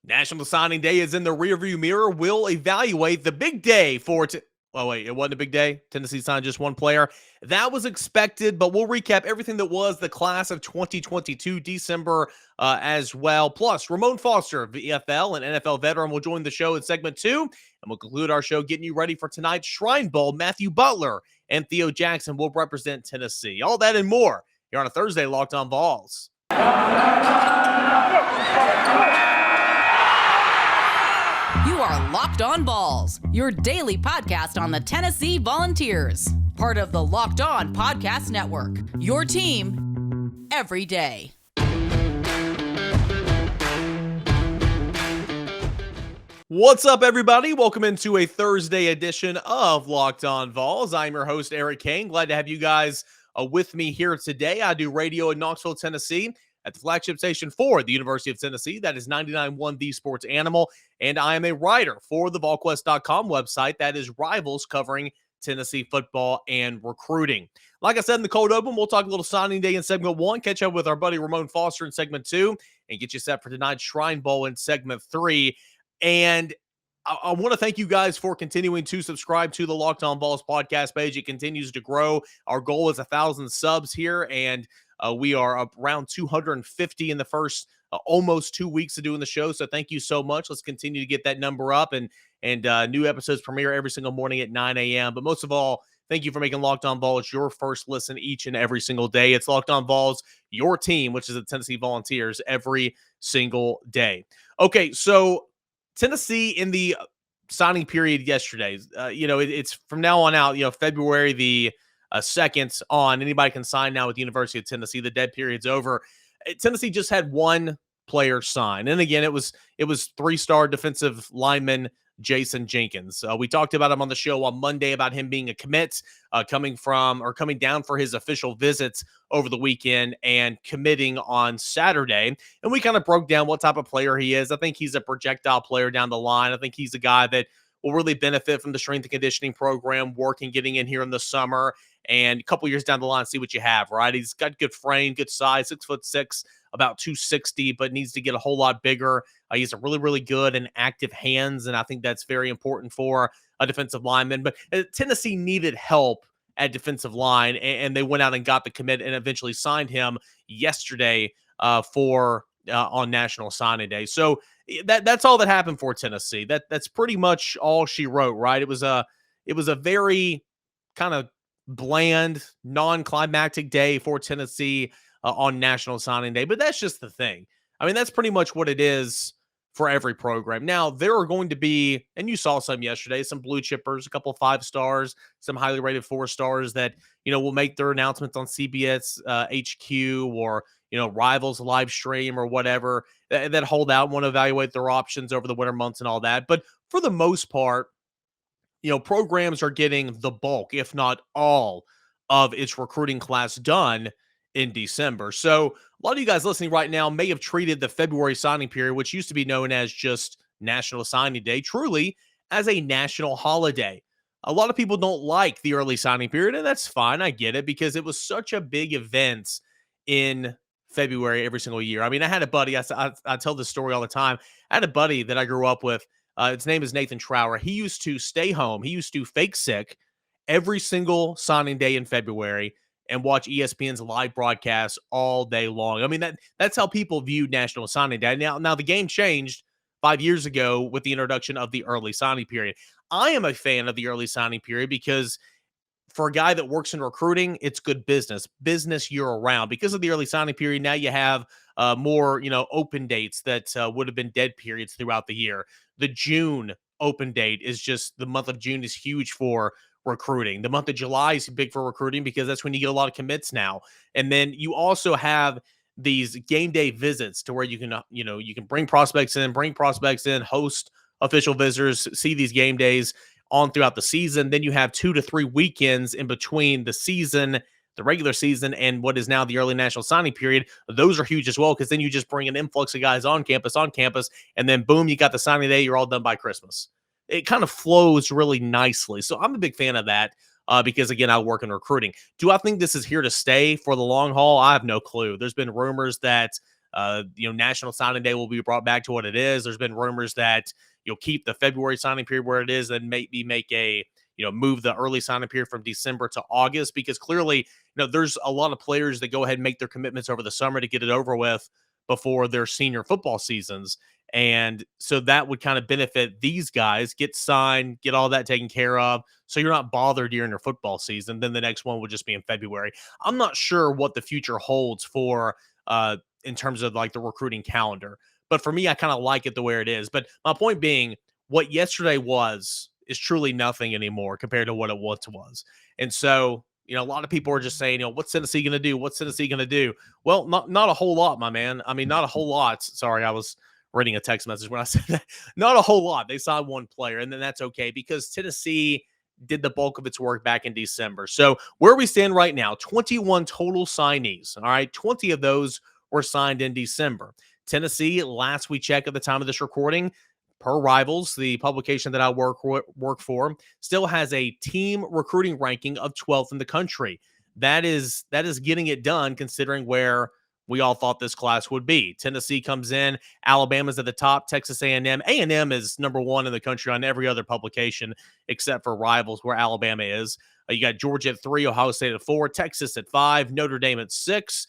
National Signing Day is in the rearview mirror. We'll evaluate the big day for oh, wait, it wasn't a big day. Tennessee signed just one player. That was expected, but we'll recap everything that was the class of 2022 December as well. Plus, Ramon Foster, VFL and NFL veteran, will join the show in segment 2, and we'll conclude our show getting you ready for tonight's Shrine Bowl. Matthew Butler and Theo Jackson will represent Tennessee. All that and more here on a Thursday Locked On Vols. You are Locked On Vols, your daily podcast on the Tennessee Volunteers. Part of the Locked On Podcast Network, your team every day. What's up, everybody? Welcome into a Thursday edition of Locked On Vols. I'm your host, Eric Cain. Glad to have you guys with me here today. I do radio in Knoxville, Tennessee, at the flagship station for the University of Tennessee. That is 99.1 The Sports Animal. And I am a writer for the VolQuest.com website that is Rivals, covering Tennessee football and recruiting. Like I said in the cold open, we'll talk a little signing day in segment 1, catch up with our buddy Ramon Foster in segment 2, and get you set for tonight's Shrine Bowl in segment 3. And I want to thank you guys for continuing to subscribe to the Locked On Vols podcast page. It continues to grow. Our goal is 1,000 subs here, and we are up around 250 in the first almost 2 weeks of doing the show. So thank you so much. Let's continue to get that number up, and new episodes premiere every single morning at 9 a.m. But most of all, thank you for making Locked On Vols your first listen each and every single day. It's Locked On Vols, your team, which is the Tennessee Volunteers, every single day. Okay, so Tennessee in the signing period yesterday, it's from now on out, February the 2nd on, anybody can sign now with the University of Tennessee. The dead period's over. Tennessee just had one player sign. And again, it was 3-star defensive lineman Jason Jenkins. We talked about him on the show on Monday about him being a commit, coming down for his official visits over the weekend and committing on Saturday. And we kind of broke down what type of player he is. I think he's a projectile player down the line. I think he's a guy that will really benefit from the strength and conditioning program, getting in here in the summer, and a couple years down the line, see what you have, right? He's got good frame, good size, 6'6", about 260, but needs to get a whole lot bigger. He's a really, really good and active hands, and I think that's very important for a defensive lineman. But Tennessee needed help at defensive line, and they went out and got the commit and eventually signed him yesterday on National Signing Day. So that's all that happened for Tennessee. That's pretty much all she wrote, right? It was a very kind of bland, non-climactic day for Tennessee on National Signing Day, but that's just the thing. I mean, that's pretty much what it is for every program. Now, there are going to be, and you saw some yesterday, some blue chippers, a couple 5 stars, some highly rated 4 stars that, will make their announcements on CBS HQ or, Rivals live stream or whatever, that hold out and want to evaluate their options over the winter months and all that. But for the most part, programs are getting the bulk, if not all, of its recruiting class done in December. So a lot of you guys listening right now may have treated the February signing period, which used to be known as just National Signing Day, truly as a national holiday. A lot of people don't like the early signing period, and that's fine. I get it, because it was such a big event in February every single year. I mean, I had a buddy, I tell this story all the time. I had a buddy that I grew up with. His name is Nathan Trower. He used to stay home. He used to fake sick every single signing day in February and watch ESPN's live broadcast all day long. I mean, that's how people viewed National Signing Day. Now the game changed 5 years ago with the introduction of the early signing period. I am a fan of the early signing period because for a guy that works in recruiting, it's good business year around. Because of the early signing period, now you have more, open dates that would have been dead periods throughout the year. The June open date is just, the month of June is huge for recruiting. The month of July is big for recruiting because that's when you get a lot of commits now. And then you also have these game day visits to where you can, you can bring prospects in, host official visitors, see these game days on throughout the season. Then you have 2 to 3 weekends in between the season, the regular season, and what is now the early national signing period. Those are huge as well, because then you just bring an influx of guys on campus, and then boom, you got the signing day. You're all done by Christmas. It kind of flows really nicely. So I'm a big fan of that because, again, I work in recruiting. Do I think this is here to stay for the long haul? I have no clue. There's been rumors that National Signing Day will be brought back to what it is. There's been rumors that you'll keep the February signing period where it is, and maybe make a move the early signing period from December to August, because clearly, there's a lot of players that go ahead and make their commitments over the summer to get it over with before their senior football seasons. And so that would kind of benefit these guys, get signed, get all that taken care of. So you're not bothered during your football season. Then the next one would just be in February. I'm not sure what the future holds for in terms of like the recruiting calendar. But for me, I kind of like it the way it is. But my point being, what yesterday was is truly nothing anymore compared to what it once was. And so, a lot of people are just saying, what's Tennessee going to do? What's Tennessee going to do? Well, not a whole lot, my man. I mean, not a whole lot. Sorry, I was reading a text message when I said that. Not a whole lot. They signed one player, and then that's okay because Tennessee did the bulk of its work back in December. So where we stand right now, 21 total signees. All right, 20 of those were signed in December. Tennessee, last we checked at the time of this recording, per Rivals, the publication that I work for, still has a team recruiting ranking of 12th in the country. That is getting it done considering where we all thought this class would be. Tennessee comes in, Alabama's at the top, Texas A&M. A&M is number one in the country on every other publication except for Rivals, where Alabama is. You got Georgia at 3, Ohio State at 4, Texas at 5, Notre Dame at 6,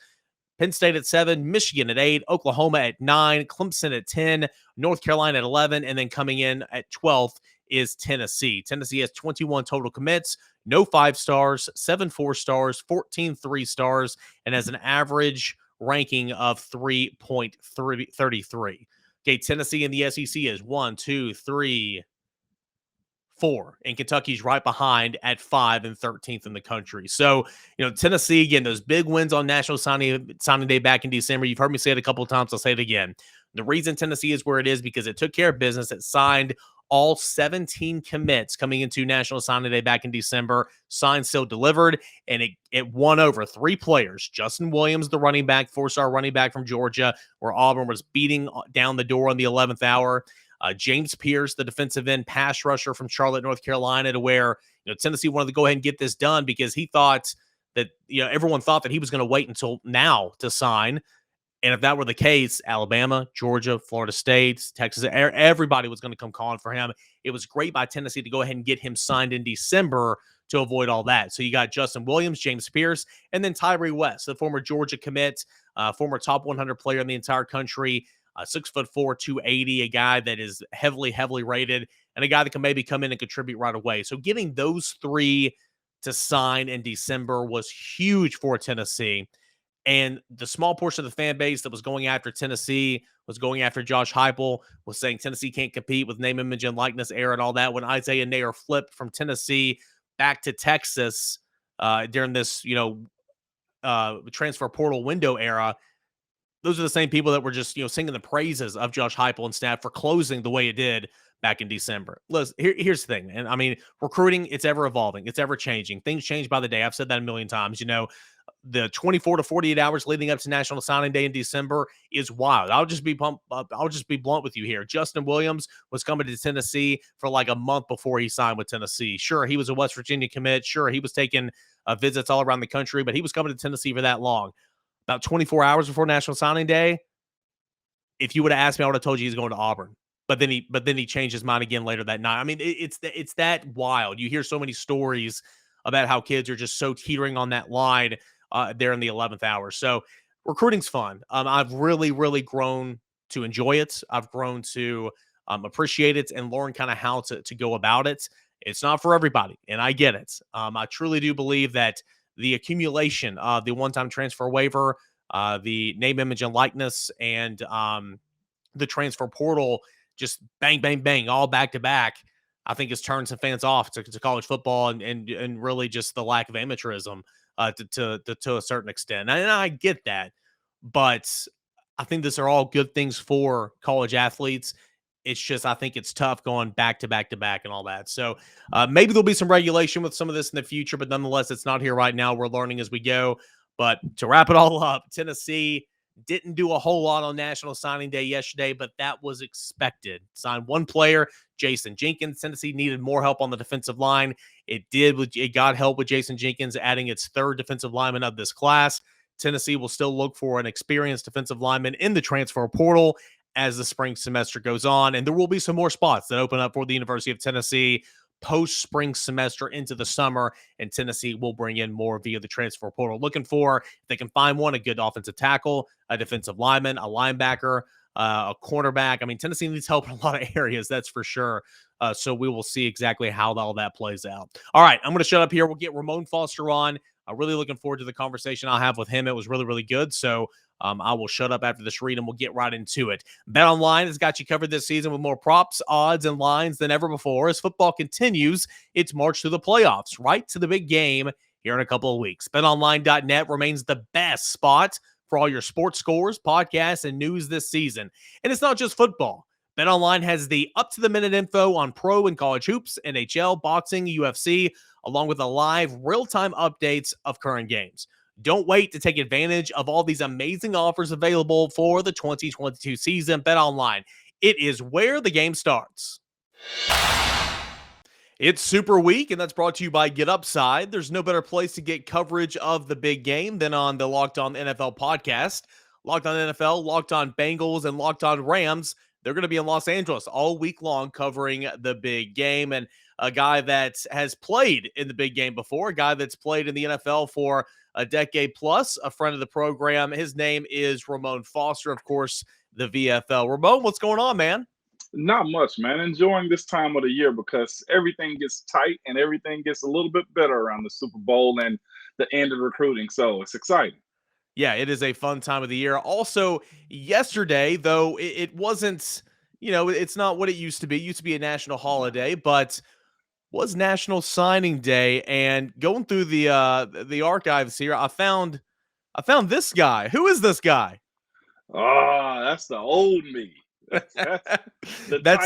Penn State at 7, Michigan at 8, Oklahoma at 9, Clemson at 10, North Carolina at 11, and then coming in at 12th is Tennessee. Tennessee has 21 total commits, no 5 stars, 7 4 stars, 14 3 stars, and has an average ranking of 3.33. Okay, Tennessee in the SEC is 1, 2, 3, 4, and Kentucky's right behind at 5 and 13th in the country. So, Tennessee, again, those big wins on National Signing Day back in December. You've heard me say it a couple of times. I'll say it again. The reason Tennessee is where it is because it took care of business. It signed all 17 commits coming into National Signing Day back in December. Signed, still delivered, and it won over 3 players. Justin Williams, the running back, 4-star running back from Georgia, where Auburn was beating down the door on the 11th hour. James Pierce, the defensive end pass rusher from Charlotte, North Carolina, to where Tennessee wanted to go ahead and get this done because he thought that everyone thought that he was going to wait until now to sign. And if that were the case, Alabama, Georgia, Florida State, Texas, everybody was going to come calling for him. It was great by Tennessee to go ahead and get him signed in December to avoid all that. So you got Justin Williams, James Pierce, and then Tyree West, the former Georgia commit, former top 100 player in the entire country, 6'4", 280, a guy that is heavily rated, and a guy that can maybe come in and contribute right away. So getting those 3 to sign in December was huge for Tennessee. And the small portion of the fan base that was going after Tennessee, was going after Josh Heupel, was saying Tennessee can't compete with name, image, and likeness era and all that. When Isaiah Nayer flipped from Tennessee back to Texas during this, transfer portal window era, those are the same people that were just, singing the praises of Josh Heupel and staff for closing the way it did back in December. Listen, here's the thing. And I mean, recruiting, it's ever evolving. It's ever changing. Things change by the day. I've said that a million times. The 24 to 48 hours leading up to National Signing Day in December is wild. I'll just be blunt with you here. Justin Williams was coming to Tennessee for like a month before he signed with Tennessee. Sure, he was a West Virginia commit. Sure, he was taking visits all around the country, but he was coming to Tennessee for that long. About 24 hours before National Signing Day, if you would have asked me, I would have told you he's going to Auburn. But then he changed his mind again later that night. I mean, it's that wild. You hear so many stories about how kids are just so teetering on that line there in the 11th hour. So recruiting's fun. I've really, really grown to enjoy it. I've grown to appreciate it and learn kind of how to go about it. It's not for everybody, and I get it. I truly do believe that the accumulation of the one-time transfer waiver, the name, image, and likeness, and the transfer portal, just bang, bang, bang, all back to back, I think has turned some fans off to college football and really just the lack of amateurism to a certain extent. And I get that, but I think these are all good things for college athletes. It's just, I think it's tough going back to back to back and all that. So maybe there'll be some regulation with some of this in the future, but nonetheless, it's not here right now. We're learning as we go. But to wrap it all up, Tennessee didn't do a whole lot on National Signing Day yesterday, but that was expected. Signed one player, Jason Jenkins. Tennessee needed more help on the defensive line. It got help with Jason Jenkins adding its 3rd defensive lineman of this class. Tennessee will still look for an experienced defensive lineman in the transfer portal as the spring semester goes on. And there will be some more spots that open up for the University of Tennessee post-spring semester into the summer, and Tennessee will bring in more via the transfer portal. Looking for, if they can find one, a good offensive tackle, a defensive lineman, a linebacker, a cornerback. I mean, Tennessee needs help in a lot of areas, that's for sure. So we will see exactly how all that plays out. All right, I'm going to shut up here. We'll get Ramon Foster on. I'm really looking forward to the conversation I'll have with him. It was really, really good. So I will shut up after this read and we'll get right into it. BetOnline has got you covered this season with more props, odds, and lines than ever before as football continues its march to the playoffs, right to the big game here in a couple of weeks. BetOnline.net remains the best spot for all your sports scores, podcasts, and news this season. And it's not just football. BetOnline has the up-to-the-minute info on pro and college hoops, NHL, boxing, UFC, along with the live real-time updates of current games. Don't wait to take advantage of all these amazing offers available for the 2022 season. BetOnline, it is where the game starts. It's Super Week, and that's brought to you by GetUpside. There's no better place to get coverage of the big game than on the Locked On NFL podcast. Locked On NFL, Locked On Bengals, and Locked On Rams. They're going to be in Los Angeles all week long covering the big game. And a guy that has played in the big game before, a guy that's played in the NFL for a decade plus, a friend of the program. His name is Ramon Foster, of course, the VFL. Ramon, what's going on, man? Not much, man. Enjoying this time of the year because everything gets tight and everything gets a little bit better around the Super Bowl and the end of recruiting. So it's exciting. Yeah, it is a fun time of the year. Also, yesterday, though, it wasn't, it's not what it used to be. It used to be a national holiday, but was National Signing Day. And going through the archives here, I found this guy. Who is this guy? Oh, that's the old me. That's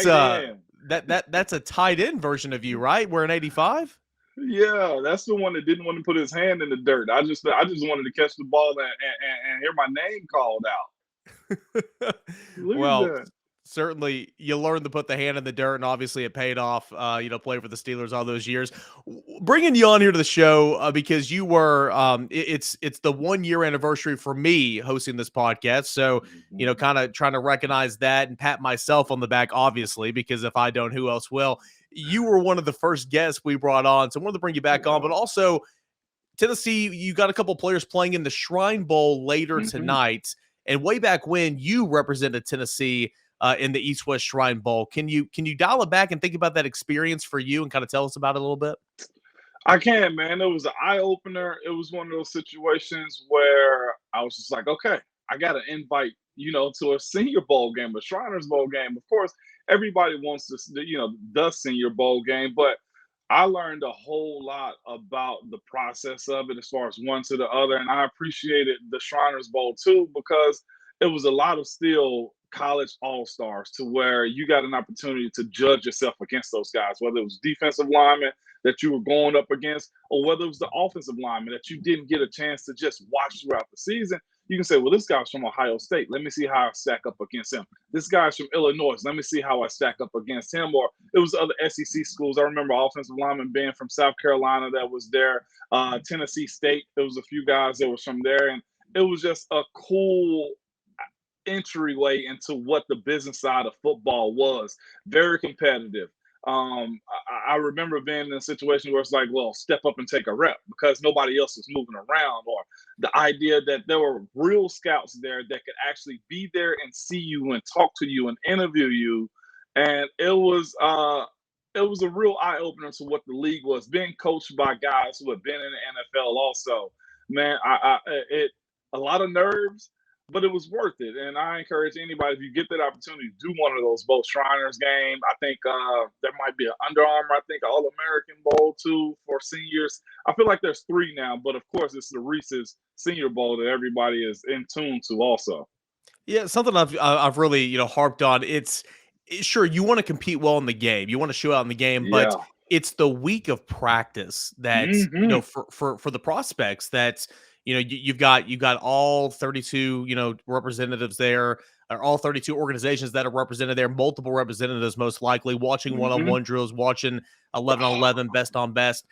a tight end version of you, right? We're in 85. Yeah, that's the one that didn't want to put his hand in the dirt. I just wanted to catch the ball and hear my name called out. Well, certainly you learned to put the hand in the dirt, and obviously it paid off. Playing for the Steelers all those years. Bringing you on here to the show because you were it's the 1 year anniversary for me hosting this podcast. So kind of trying to recognize that and pat myself on the back, obviously, because if I don't, who else will? You were one of the first guests we brought on, so I wanted to bring you back on. But also, Tennessee, you got a couple players playing in the Shrine Bowl later tonight, and way back when you represented Tennessee in the East-West Shrine Bowl. Can you dial it back and think about that experience for you and kind of tell us about it a little bit? I can, man. It was an eye-opener. It was one of those situations where I was just like, okay, I got to invite, to a Senior Bowl game, a Shriners Bowl game. Of course, everybody wants to, the Senior Bowl game, but I learned a whole lot about the process of it as far as one to the other. And I appreciated the Shriners Bowl too, because it was a lot of still college all-stars to where you got an opportunity to judge yourself against those guys, whether it was defensive linemen that you were going up against or whether it was the offensive linemen that you didn't get a chance to just watch throughout the season. You can say, well, this guy's from Ohio State. Let me see how I stack up against him. This guy's from Illinois. Let me see how I stack up against him. Or it was other SEC schools. I remember offensive lineman being from South Carolina that was there. Tennessee State, there was a few guys that was from there. And it was just a cool entryway into what the business side of football was. Very competitive. I remember being in a situation where it's like, well, step up and take a rep because nobody else is moving around, or the idea that there were real scouts there that could actually be there and see you and talk to you and interview you. And it was a real eye opener to what the league was, being coached by guys who had been in the NFL also. Man, a lot of nerves, but it was worth it. And I encourage anybody, if you get that opportunity, do one of those both Shriners game. I think there might be an Under Armour, I think, All-American Bowl too for seniors. I feel like there's 3 now, but of course it's the Reese's Senior Bowl that everybody is in tune to also. Yeah, something I've really, harped on. Sure, you want to compete well in the game. You want to show out in the game, but it's the week of practice that, for the prospects that, you've got all 32, representatives there, or all 32 organizations that are represented there, multiple representatives most likely, watching one-on-one drills, watching 11-on-11, best on best.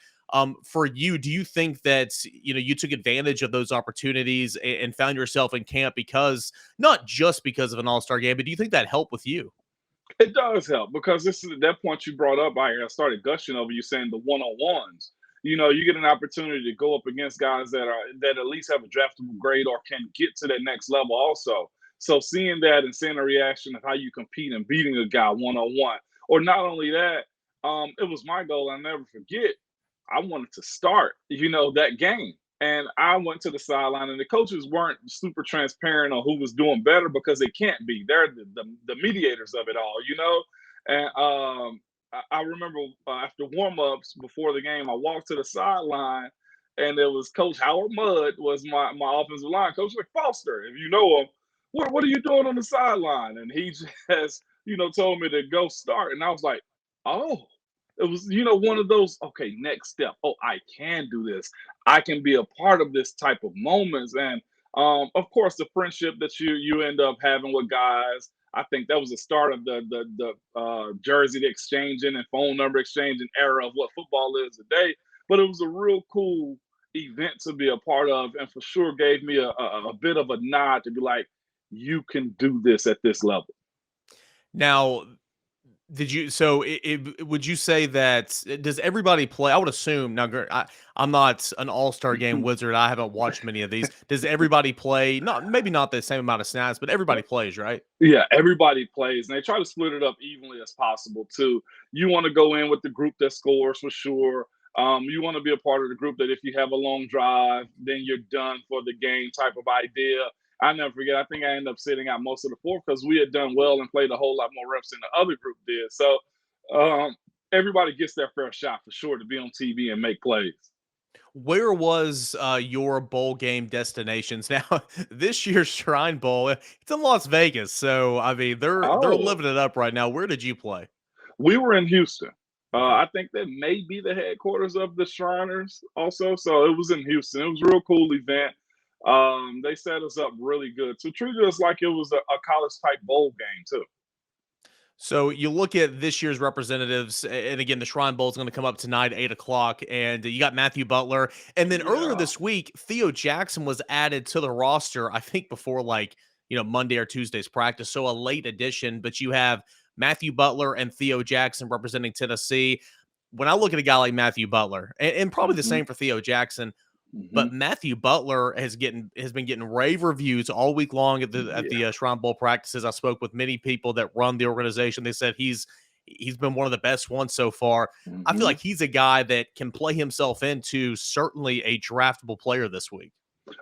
For you, do you think that, you took advantage of those opportunities and found yourself in camp because, not just because of an all-star game, but do you think that helped with you? It does help because this is at that point you brought up. I started gushing over you saying the one-on-ones. You get an opportunity to go up against guys that at least have a draftable grade or can get to that next level also. So seeing that and seeing the reaction of how you compete and beating a guy one-on-one, or not only that, it was my goal. I'll never forget. I wanted to start, that game. And I went to the sideline, and the coaches weren't super transparent on who was doing better because they can't be. They're the mediators of it all. And I remember after warm-ups before the game, I walked to the sideline, and it was Coach Howard Mudd was my offensive line coach, like Foster, if you know him. What are you doing on the sideline? And he just, told me to go start. And I was like, oh. It was, one of those, okay, next step. Oh, I can do this. I can be a part of this type of moments. And of course, the friendship that you end up having with guys, I think that was the start of the jersey exchanging and phone number exchanging era of what football is today. But it was a real cool event to be a part of, and for sure gave me a bit of a nod to be like, you can do this at this level. Now, would you say that, does everybody play? I would assume, now, I'm not an all-star game wizard. I haven't watched many of these. Does everybody play? Maybe not the same amount of snaps, but everybody plays, right? Yeah, everybody plays, and they try to split it up evenly as possible too. You want to go in with the group that scores for sure. You want to be a part of the group that if you have a long drive, then you're done for the game type of idea. I never forget, I think I ended up sitting out most of the fourth because we had done well and played a whole lot more reps than the other group did. So everybody gets their fair shot for sure to be on TV and make plays. Where was your bowl game destinations? Now, this year's Shrine Bowl, it's in Las Vegas. So, I mean, they're living it up right now. Where did you play? We were in Houston. I think that may be the headquarters of the Shriners also. So it was in Houston. It was a real cool event. They set us up really good. So treated us like it was a college type bowl game too. So you look at this year's representatives, and again, the Shrine Bowl is going to come up tonight, 8:00, and you got Matthew Butler. And then earlier this week, Theo Jackson was added to the roster, I think before Monday or Tuesday's practice. So a late addition, but you have Matthew Butler and Theo Jackson representing Tennessee. When I look at a guy like Matthew Butler, and probably the same for Theo Jackson, but Matthew Butler has been getting rave reviews all week long at the Shrine Bowl practices. I spoke with many people that run the organization. They said he's been one of the best ones so far. I feel like he's a guy that can play himself into certainly a draftable player this week.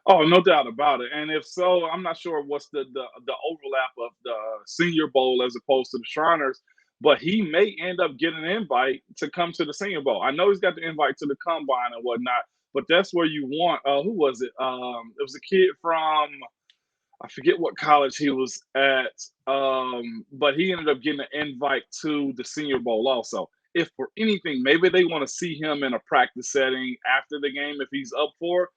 Oh, no doubt about it. And if so, I'm not sure what's the overlap of the Senior Bowl as opposed to the Shriners, but he may end up getting an invite to come to the Senior Bowl. I know he's got the invite to the Combine and whatnot, but that's where you want. Who was it? It was a kid from, I forget what college he was at, but he ended up getting an invite to the Senior Bowl also. If for anything, maybe they want to see him in a practice setting after the game if he's up for it.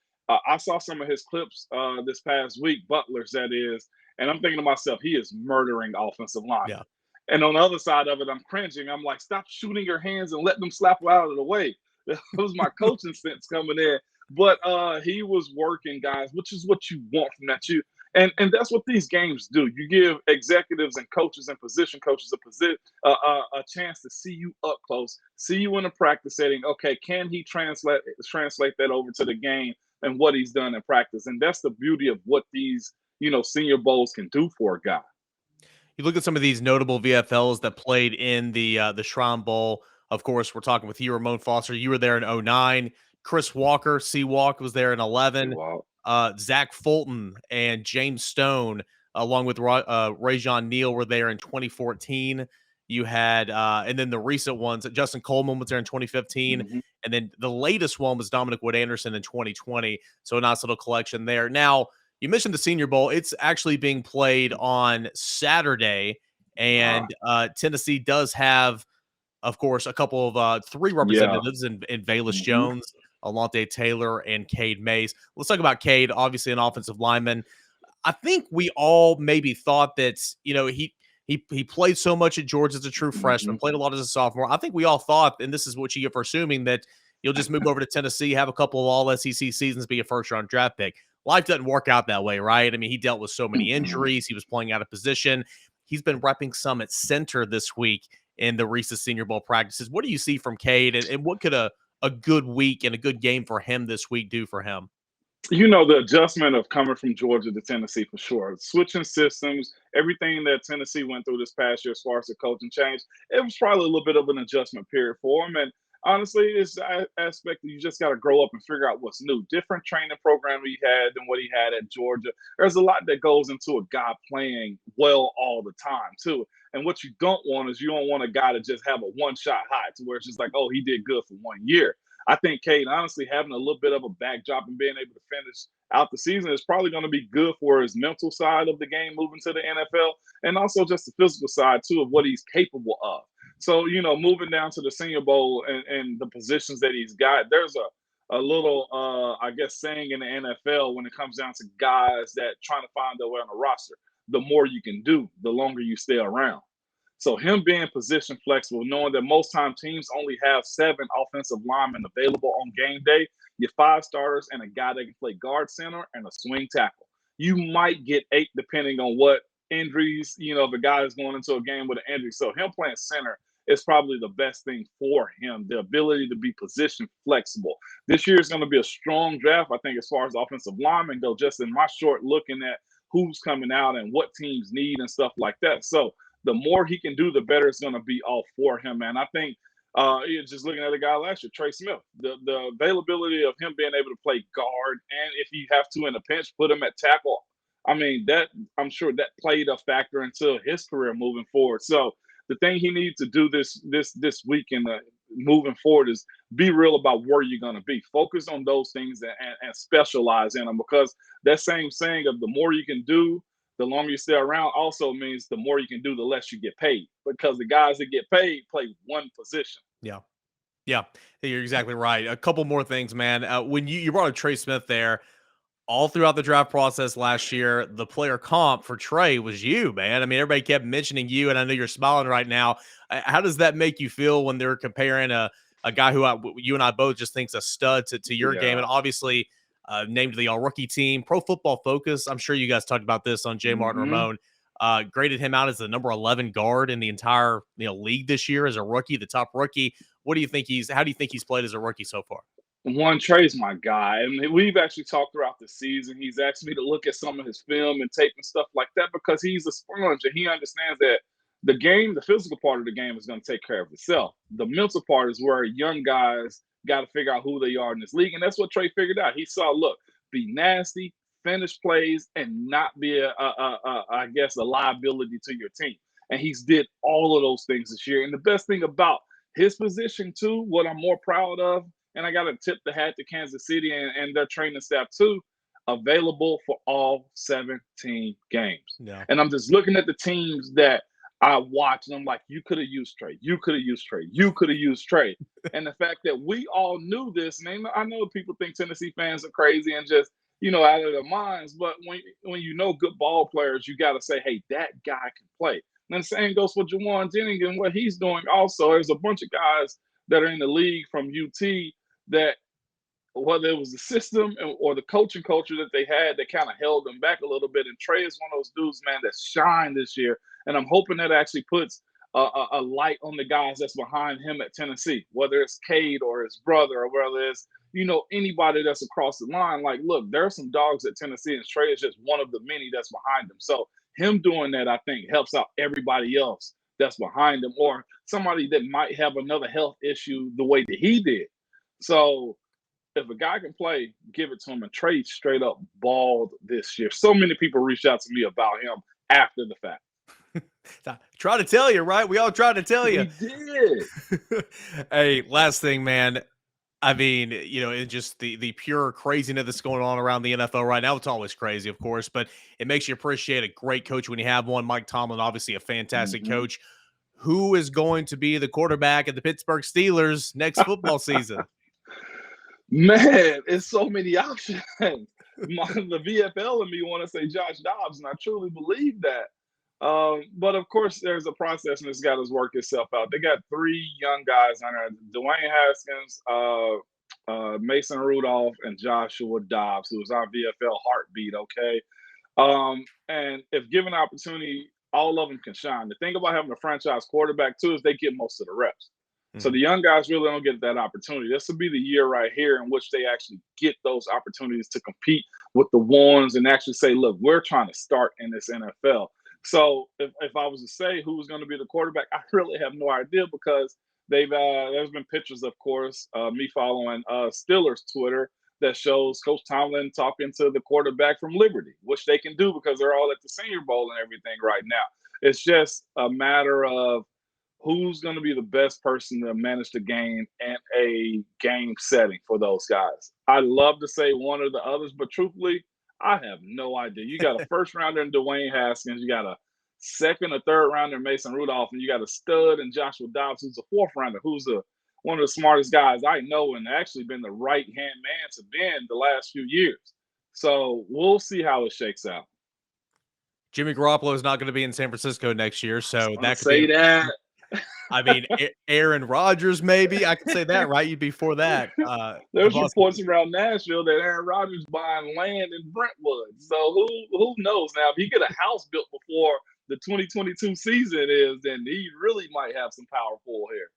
I saw some of his clips this past week, Butler's that is, and I'm thinking to myself, he is murdering offensive line. Yeah. And on the other side of it, I'm cringing. I'm like, stop shooting your hands and let them slap out of the way. That was my coaching sense coming in. But he was working, guys, which is what you want from that. And that's what these games do. You give executives and coaches and position coaches a chance to see you up close, see you in a practice setting. Okay, can he translate that over to the game and what he's done in practice? And that's the beauty of what these, Senior Bowls can do for a guy. You look at some of these notable VFLs that played in the Shrine Bowl. Of course, we're talking with you, Ramon Foster. You were there in 2009. Chris Walker, C-Walk, was there in 2011. Zach Fulton and James Stone, along with Rajon Neal, were there in 2014. You had, and then the recent ones, Justin Coleman was there in 2015. And then the latest one was Dominic Wood-Anderson in 2020. So a nice little collection there. Now, you mentioned the Senior Bowl. It's actually being played on Saturday. And Tennessee does have, of course, a couple of three representatives in Velus Jones, Alante Taylor, and Cade Mays. Let's talk about Cade, obviously an offensive lineman. I think we all maybe thought that, he played so much at Georgia as a true freshman, played a lot as a sophomore. I think we all thought, and this is what you get for assuming, that You'll just move over to Tennessee, have a couple of all SEC seasons, be a first-round draft pick. Life doesn't work out that way, right? I mean, he dealt with so many injuries. He was playing out of position. He's been repping some at center this week in the Reese's Senior Bowl practices. What do you see from Cade, and what could a good week and a good game for him this week do for him? The adjustment of coming from Georgia to Tennessee for sure. Switching systems, everything that Tennessee went through this past year as far as the coaching change, it was probably a little bit of an adjustment period for him. And honestly, it's the aspect that you just got to grow up and figure out what's new. Different training program he had than what he had at Georgia. There's a lot that goes into a guy playing well all the time, too. And what you don't want is you don't want a guy to just have a one-shot high to where it's just like, oh, he did good for 1 year. I think Cade, honestly, having a little bit of a backdrop and being able to finish out the season is probably going to be good for his mental side of the game moving to the NFL, and also just the physical side, too, of what he's capable of. So, moving down to the Senior Bowl and the positions that he's got, there's a little, I guess, saying in the NFL when it comes down to guys that trying to find their way on a roster. The more you can do, the longer you stay around. So him being position flexible, knowing that most times teams only have 7 offensive linemen available on game day, your 5 starters and a guy that can play guard center and a swing tackle. You might get 8 depending on what injuries, if a guy is going into a game with an injury. So him playing center is probably the best thing for him, the ability to be position flexible. This year is going to be a strong draft, I think, as far as offensive linemen go, just in my short looking at who's coming out and what teams need and stuff like that. So the more he can do, the better it's going to be all for him, man. I think just looking at the guy last year, Trey Smith, the availability of him being able to play guard and if you have to in a pinch, put him at tackle. I mean, that I'm sure that played a factor into his career moving forward. So the thing he needs to do this week and moving forward is be real about where you're going to be. Focus on those things and specialize in them, because that same saying of the more you can do, the longer you stay around also means the more you can do, the less you get paid, because the guys that get paid play one position. Yeah. Yeah, you're exactly right. A couple more things, man. When you brought up Trey Smith there, all throughout the draft process last year, the player comp for Trey was you, man. I mean, everybody kept mentioning you, and I know you're smiling right now. How does that make you feel when they're comparing a guy who you and I both just think's a stud to your game, and obviously named the all-rookie team? Pro Football Focus, I'm sure you guys talked about this on J. Martin Ramon, graded him out as the number 11 guard in the entire league this year as a rookie, the top rookie. How do you think he's played as a rookie so far? Trey's my guy. I mean, we've actually talked throughout the season. He's asked me to look at some of his film and tape and stuff like that, because he's a sponge and he understands that the game, the physical part of the game is going to take care of itself. The mental part is where young guys got to figure out who they are in this league. And that's what Trey figured out. He saw, look, be nasty, finish plays, and not be I guess, a liability to your team. And he's did all of those things this year. And the best thing about his position too, what I'm more proud of, and I got to tip the hat to Kansas City and their training staff too, available for all 17 games. Yeah. And I'm just looking at the teams that I watch, and I'm like, you could have used Trey. You could have used Trey. You could have used Trey. And the fact that we all knew this, and I know people think Tennessee fans are crazy and just, out of their minds, but when you know good ball players, you got to say, hey, that guy can play. And the same goes for Juwan Jennings and what he's doing also. There's a bunch of guys that are in the league from UT that, whether it was the system or the coaching culture that they had, that kind of held them back a little bit. And Trey is one of those dudes, man, that shined this year. And I'm hoping that actually puts a light on the guys that's behind him at Tennessee, whether it's Cade or his brother, or whether it's, anybody that's across the line. Like, look, there are some dogs at Tennessee, and Trey is just one of the many that's behind them. So him doing that, I think, helps out everybody else that's behind him, or somebody that might have another health issue the way that he did. So if a guy can play, give it to him. And Trey straight up balled this year. So many people reached out to me about him after the fact. Try to tell you, right? We all tried to tell you. We did. Hey, last thing, man. I mean, it's just the pure craziness that's going on around the NFL right now. It's always crazy, of course, but it makes you appreciate a great coach when you have one. Mike Tomlin, obviously a fantastic coach. Who is going to be the quarterback of the Pittsburgh Steelers next football season? Man, it's so many options. The VFL and me want to say Josh Dobbs, and I truly believe that. But of course, there's a process, and it's got to work itself out. They got 3 young guys on there: Dwayne Haskins, Mason Rudolph and Joshua Dobbs, who is our VFL heartbeat, okay? And if given opportunity, all of them can shine. The thing about having a franchise quarterback, too, is they get most of the reps. So the young guys really don't get that opportunity. This will be the year right here in which they actually get those opportunities to compete with the ones and actually say, look, we're trying to start in this NFL. So if I was to say who's going to be the quarterback, I really have no idea because there's been pictures, of course, me following Steelers Twitter that shows Coach Tomlin talking to the quarterback from Liberty, which they can do because they're all at the Senior Bowl and everything right now. It's just a matter of who's going to be the best person to manage the game in a game setting for those guys. I'd love to say one or the others, but truthfully, I have no idea. You got a first rounder in Dwayne Haskins, you got a second or third rounder in Mason Rudolph, and you got a stud in Joshua Dobbs, who's a fourth rounder, who's one of the smartest guys I know and actually been the right-hand man to Ben the last few years. So we'll see how it shakes out. Jimmy Garoppolo is not going to be in San Francisco next year, so that could say be that. I mean, Aaron Rodgers, maybe. I can say that, right? You'd be for that. There's reports around Nashville that Aaron Rodgers buying land in Brentwood. So who knows now? If he get a house built before the 2022 season is, then he really might have some power pull here.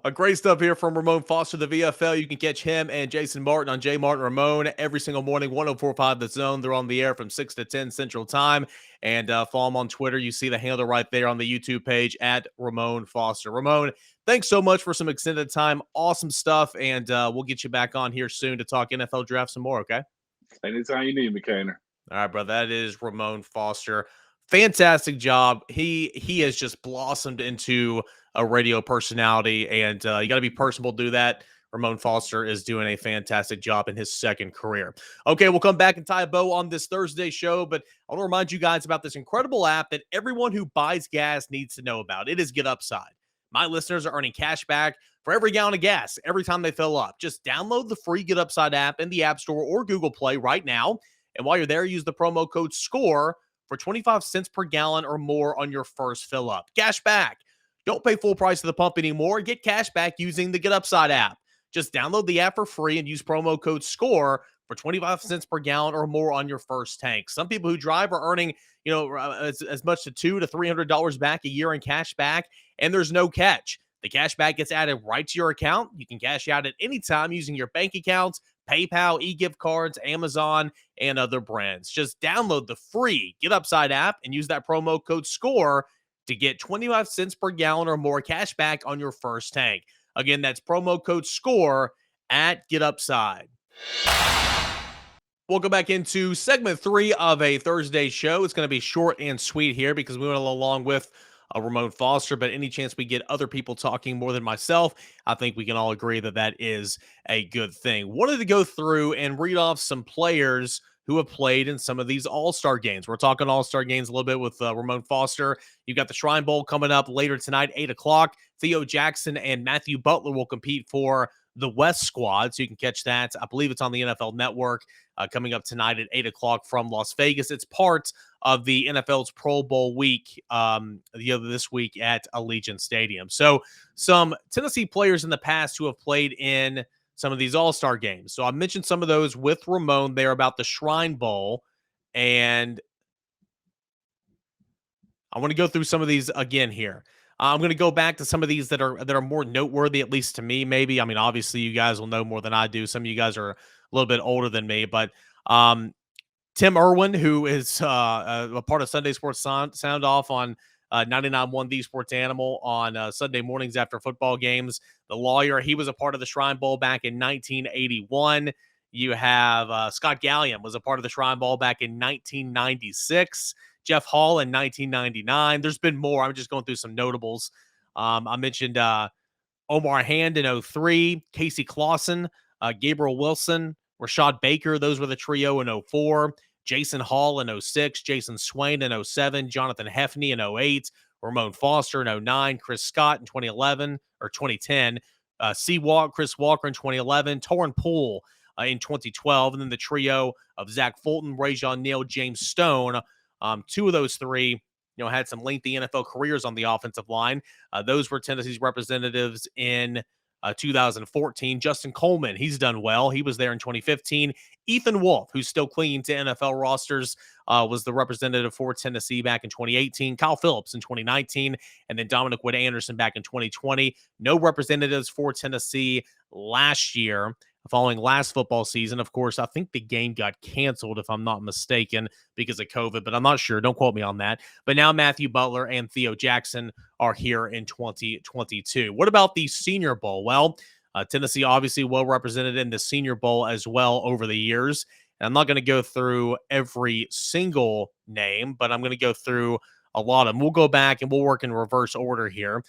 A great stuff here from Ramon Foster, the VFL. You can catch him and Jason Martin on J. Martin Ramon every single morning, 104.5 The Zone. They're on the air from 6 to 10 Central Time. And follow him on Twitter. You see the handle right there on the YouTube page at Ramon Foster. Ramon, thanks so much for some extended time. Awesome stuff. And we'll get you back on here soon to talk NFL draft some more, okay? Anytime you need me, Kaner. All right, brother. That is Ramon Foster. Fantastic job. He has just blossomed into a radio personality, and you got to be personable to do that. Ramon Foster is doing a fantastic job in his second career. Okay, we'll come back and tie a bow on this Thursday show, but I want to remind you guys about this incredible app that everyone who buys gas needs to know about. It is GetUpside. My listeners are earning cash back for every gallon of gas every time they fill up. Just download the free GetUpside app in the App Store or Google Play right now, and while you're there, use the promo code SCORE for 25 cents per gallon or more on your first fill up. Cash back. Don't pay full price at the pump anymore. Get cash back using the GetUpside app. Just download the app for free and use promo code SCORE for 25 cents per gallon or more on your first tank. Some people who drive are earning, as much to $200 to $300 back a year in cash back, and there's no catch. The cash back gets added right to your account. You can cash out at any time using your bank accounts, PayPal, e-gift cards, Amazon, and other brands. Just download the free GetUpside app and use that promo code SCORE to get 25 cents per gallon or more cash back on your first tank. Again, that's promo code SCORE at GetUpside. Welcome back into segment 3 of a Thursday show. It's going to be short and sweet here because we went along with Ramon Foster, but any chance we get other people talking more than myself, I think we can all agree that that is a good thing. Wanted to go through and read off some players who have played in some of these all-star games. We're talking all-star games a little bit with Ramon Foster. You've got the Shrine Bowl coming up later tonight, 8 o'clock. Theo Jackson and Matthew Butler will compete for the West squad, so you can catch that. I believe it's on the NFL Network coming up tonight at 8 o'clock from Las Vegas. It's part of the NFL's Pro Bowl week this week at Allegiant Stadium. So some Tennessee players in the past who have played in some of these all-star games. So I mentioned some of those with Ramon there about the Shrine Bowl, and I want to go through some of these again here. I'm going to go back to some of these that are more noteworthy, at least to me, maybe. I mean, obviously, you guys will know more than I do. Some of you guys are a little bit older than me, but Tim Irwin, who is a part of Sunday Sports Sound Off on 99.1 The Sports Animal on Sunday mornings after football games. The lawyer, he was a part of the Shrine Bowl back in 1981. You have Scott Gallion was a part of the Shrine Bowl back in 1996. Jeff Hall in 1999. There's been more. I'm just going through some notables. I mentioned Omar Hand in 03, Casey Clausen, Gabriel Wilson, Rashad Baker. Those were the trio in 04. Jason Hall in 06, Jason Swain in 07, Jonathan Hefney in 08, Ramon Foster in 09, Chris Scott in 2011 or 2010, Chris Walker in 2011, Torrin Poole in 2012, and then the trio of Zach Fulton, Rajon Neal, James Stone. Two of those three, had some lengthy NFL careers on the offensive line. Those were Tennessee's representatives in 2014. Justin Coleman, he's done well. He was there in 2015. Ethan Wolf, who's still clinging to NFL rosters, was the representative for Tennessee back in 2018. Kyle Phillips in 2019, and then Dominic Wood Anderson back in 2020. No representatives for Tennessee last year. Following last football season, of course, I think the game got canceled, if I'm not mistaken, because of COVID, but I'm not sure. Don't quote me on that. But now Matthew Butler and Theo Jackson are here in 2022. What about the Senior Bowl? Well, Tennessee obviously well represented in the Senior Bowl as well over the years. And I'm not going to go through every single name, but I'm going to go through a lot of them. We'll go back and we'll work in reverse order here.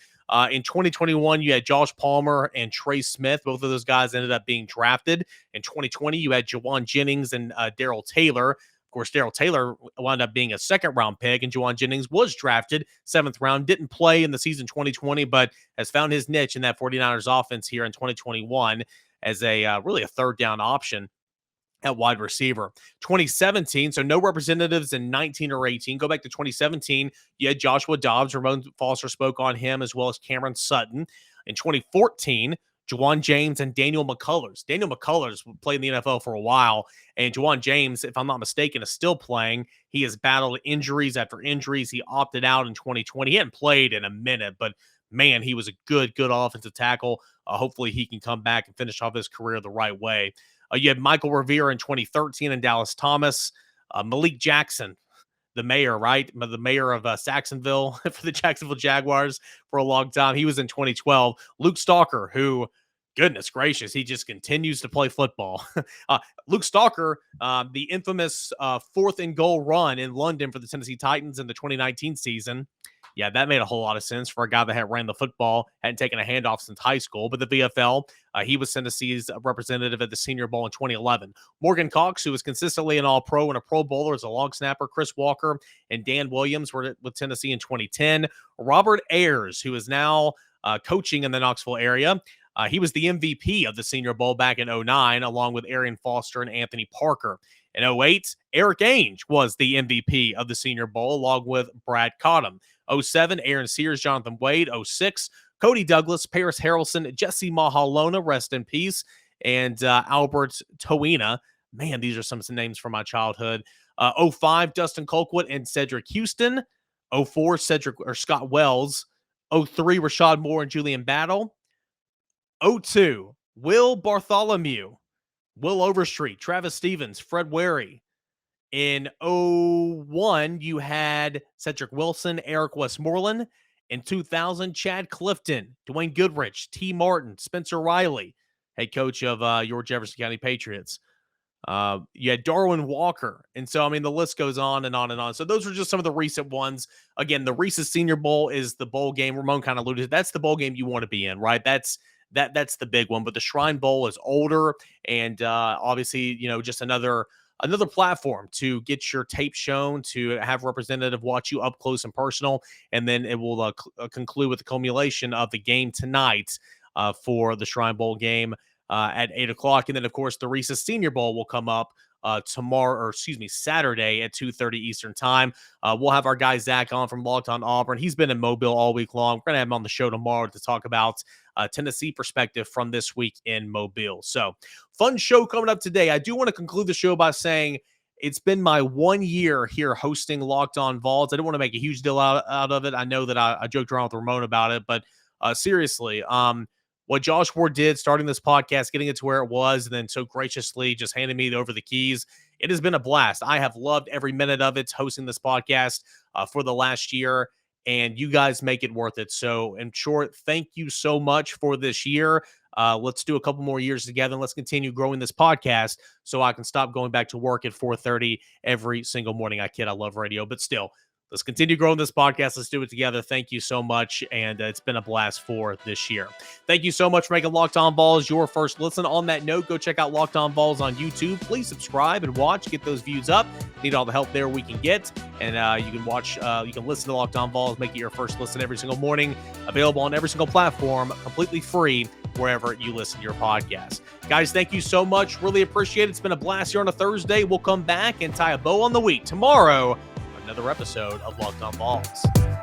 In 2021, you had Josh Palmer and Trey Smith. Both of those guys ended up being drafted. In 2020, you had Juwan Jennings and Darrell Taylor. Of course, Darrell Taylor wound up being a second-round pick, and Juwan Jennings was drafted 7th round. Didn't play in the season 2020, but has found his niche in that 49ers offense here in 2021 as a really a third-down option at wide receiver. 2017, so no representatives in 19 or 18. Go back to 2017, you had Joshua Dobbs. Ramon Foster spoke on him, as well as Cameron Sutton. In 2014, Juwan James and Daniel McCullers. Daniel McCullers played in the NFL for a while, and Juwan James, if I'm not mistaken, is still playing. He has battled injuries after injuries. He opted out in 2020. He hadn't played in a minute, but man, he was a good offensive tackle. Hopefully he can come back and finish off his career the right way. You had Michael Revere in 2013 and Dallas Thomas. Malik Jackson, the mayor, right? The mayor of Saxonville for the Jacksonville Jaguars for a long time. He was in 2012. Luke Stalker, who, goodness gracious, he just continues to play football. Luke Stalker, the infamous 4th and goal run in London for the Tennessee Titans in the 2019 season. Yeah, that made a whole lot of sense for a guy that had ran the football, hadn't taken a handoff since high school. But the VFL, he was Tennessee's representative at the Senior Bowl in 2011. Morgan Cox, who was consistently an All-Pro and a Pro Bowler as a long snapper. Chris Walker and Dan Williams were with Tennessee in 2010. Robert Ayers, who is now coaching in the Knoxville area. He was the MVP of the Senior Bowl back in 2009, along with Arian Foster and Anthony Parker. In 2008, Eric Cain was the MVP of the Senior Bowl, along with Brad Cottom. 2007, Aaron Sears, Jonathan Wade. 2006, Cody Douglas, Paris Harrelson, Jesse Mahalona, rest in peace, and Albert Toina. Man, these are some names from my childhood. 2005, Dustin Colquitt and Cedric Houston. 2004, Scott Wells. 2003, Rashad Moore and Julian Battle. 2002, Will Bartholomew, Will Overstreet, Travis Stevens, Fred Wary. In 2001, you had Cedric Wilson, Eric Westmoreland. In 2000, Chad Clifton, Dwayne Goodrich, T. Martin, Spencer Riley, head coach of your Jefferson County Patriots. You had Darwin Walker. And so, I mean, the list goes on and on and on. So those are just some of the recent ones. Again, the Reese's Senior Bowl is the bowl game. Ramon kind of alluded to. That's the bowl game you want to be in, right? That's the big one. But the Shrine Bowl is older and obviously, just another platform to get your tape shown, to have representative watch you up close and personal, and then it will conclude with the culmination of the game tonight for the Shrine Bowl game at 8 o'clock. And then, of course, the Reese's Senior Bowl will come up Saturday at 2:30 Eastern time. We'll have our guy Zach on from Locked On Auburn. He's been in Mobile all week long. We're going to have him on the show tomorrow to talk about Tennessee perspective from this week in Mobile. So fun show coming up today. I do want to conclude the show by saying it's been my 1 year here hosting Locked On Vols. I didn't want to make a huge deal out of it. I know that I joked around with Ramon about it, but seriously, what Josh Ward did starting this podcast, getting it to where it was, and then so graciously just handing me over the keys, it has been a blast. I have loved every minute of it, hosting this podcast for the last year, and you guys make it worth it. So in short, thank you so much for this year. Let's do a couple more years together, and let's continue growing this podcast so I can stop going back to work at 4:30 every single morning. I kid, I love radio, but still, let's continue growing this podcast. Let's do it together. Thank you so much, and it's been a blast for this year. Thank you so much for making Locked On Vols your first listen. On that note, go check out Locked On Vols on YouTube. Please subscribe and watch. Get those views up. Need all the help there we can get. And you can watch, you can listen to Locked On Vols. Make it your first listen every single morning. Available on every single platform, completely free, wherever you listen to your podcast. Guys, thank you so much. Really appreciate it. It's been a blast here on a Thursday. We'll come back and tie a bow on the week tomorrow. Another episode of Locked On Vols.